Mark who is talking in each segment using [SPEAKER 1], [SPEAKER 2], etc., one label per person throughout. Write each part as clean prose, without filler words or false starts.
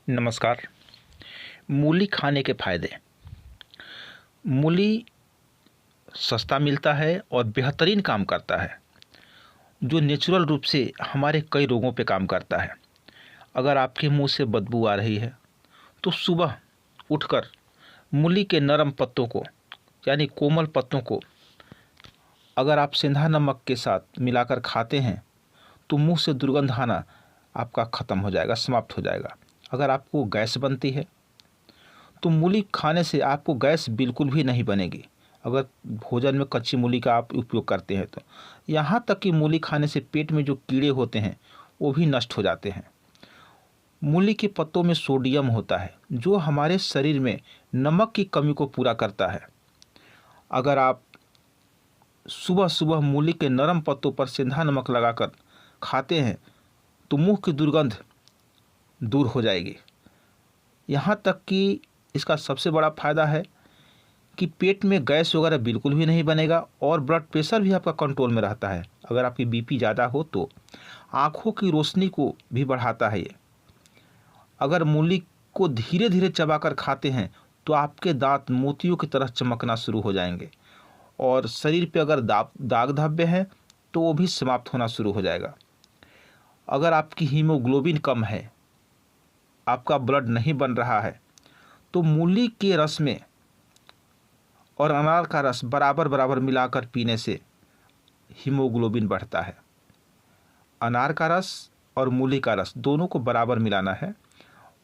[SPEAKER 1] नमस्कार। मूली खाने के फायदे। मूली सस्ता मिलता है और बेहतरीन काम करता है, जो नेचुरल रूप से हमारे कई रोगों पे काम करता है। अगर आपके मुंह से बदबू आ रही है तो सुबह उठकर मूली के नरम पत्तों को यानी कोमल पत्तों को अगर आप सेंधा नमक के साथ मिलाकर खाते हैं तो मुंह से दुर्गंध आना आपका ख़त्म हो जाएगा, समाप्त हो जाएगा। अगर आपको गैस बनती है तो मूली खाने से आपको गैस बिल्कुल भी नहीं बनेगी। अगर भोजन में कच्ची मूली का आप उपयोग करते हैं तो यहाँ तक कि मूली खाने से पेट में जो कीड़े होते हैं वो भी नष्ट हो जाते हैं। मूली के पत्तों में सोडियम होता है जो हमारे शरीर में नमक की कमी को पूरा करता है। अगर आप सुबह सुबह मूली के नरम पत्तों पर सेंधा नमक लगाकर खाते हैं तो मुंह की दुर्गंध दूर हो जाएगी। यहाँ तक कि इसका सबसे बड़ा फ़ायदा है कि पेट में गैस वगैरह बिल्कुल भी नहीं बनेगा और ब्लड प्रेशर भी आपका कंट्रोल में रहता है। अगर आपकी बीपी ज़्यादा हो तो आँखों की रोशनी को भी बढ़ाता है ये। अगर मूली को धीरे धीरे चबाकर खाते हैं तो आपके दांत मोतियों की तरह चमकना शुरू हो जाएंगे और शरीर पे अगर दाग धब्बे हैं तो वो भी समाप्त होना शुरू हो जाएगा। अगर आपकी हीमोग्लोबिन कम है, आपका ब्लड नहीं बन रहा है, तो मूली के रस में और अनार का रस बराबर बराबर मिलाकर पीने से हीमोग्लोबिन बढ़ता है। अनार का रस और मूली का रस दोनों को बराबर मिलाना है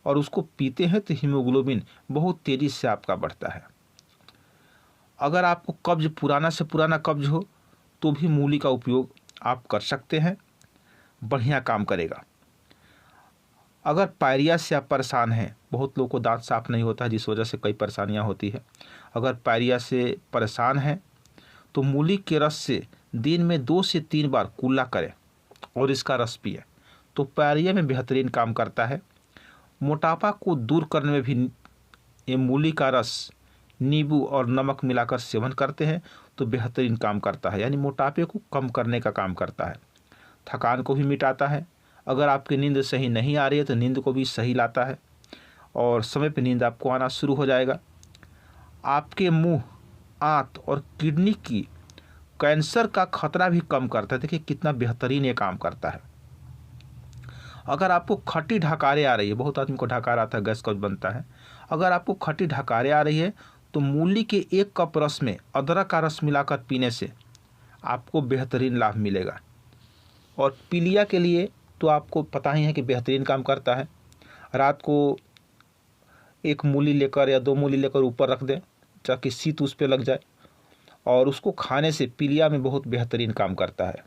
[SPEAKER 1] और उसको पीते हैं तो हीमोग्लोबिन बहुत तेज़ी से आपका बढ़ता है। अगर आपको कब्ज पुराना से पुराना कब्ज हो तो भी मूली का उपयोग आप कर सकते हैं, बढ़िया काम करेगा। अगर पायरिया से आप परेशान हैं, बहुत लोगों को दांत साफ नहीं होता है जिस वजह से कई परेशानियां होती है। अगर पायरिया से परेशान हैं तो मूली के रस से दिन में 2 से 3 बार कुल्ला करें और इसका रस पिए तो पायरिया में बेहतरीन काम करता है। मोटापा को दूर करने में भी ये मूली का रस नींबू और नमक मिलाकर सेवन करते हैं तो बेहतरीन काम करता है, यानी मोटापे को कम करने का काम करता है। थकान को भी मिटाता है। अगर आपकी नींद सही नहीं आ रही है तो नींद को भी सही लाता है और समय पर नींद आपको आना शुरू हो जाएगा। आपके मुंह, आंत और किडनी की कैंसर का खतरा भी कम करता है। देखिए कितना बेहतरीन ये काम करता है। अगर आपको खट्टी ढकारें आ रही है, बहुत आदमी को ढकार आता है, गैस कब्ज बनता है। अगर आपको खट्टी ढकारें आ रही है तो मूली के 1 कप रस में अदरक का रस मिलाकर पीने से आपको बेहतरीन लाभ मिलेगा। और पीलिया के लिए तो आपको पता ही है कि बेहतरीन काम करता है। रात को 1 मूली लेकर या 2 मूली लेकर ऊपर रख दें ताकि शीत उस पर लग जाए और उसको खाने से पीलिया में बहुत बेहतरीन काम करता है।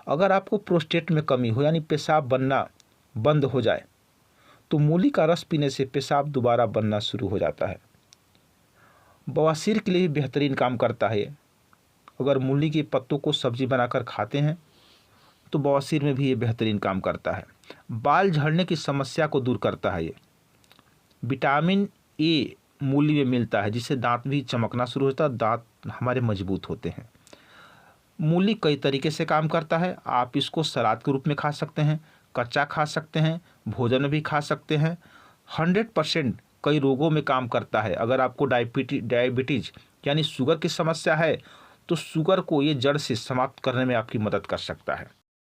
[SPEAKER 1] अगर आपको प्रोस्टेट में कमी हो यानी पेशाब बनना बंद हो जाए तो मूली का रस पीने से पेशाब दोबारा बनना शुरू हो जाता है। बवासीर के लिए भी बेहतरीन काम करता है। अगर मूली के पत्तों को सब्जी बनाकर खाते हैं तो बवासीर में भी ये बेहतरीन काम करता है। बाल झड़ने की समस्या को दूर करता है ये। विटामिन ए मूली में मिलता है जिससे दांत भी चमकना शुरू होता है, दांत हमारे मजबूत होते हैं। मूली कई तरीके से काम करता है। आप इसको सलाद के रूप में खा सकते हैं, कच्चा खा सकते हैं, भोजन में भी खा सकते हैं। 100% कई रोगों में काम करता है। अगर आपको डायबिटीज यानी शुगर की समस्या है तो शुगर को ये जड़ से समाप्त करने में आपकी मदद कर सकता है।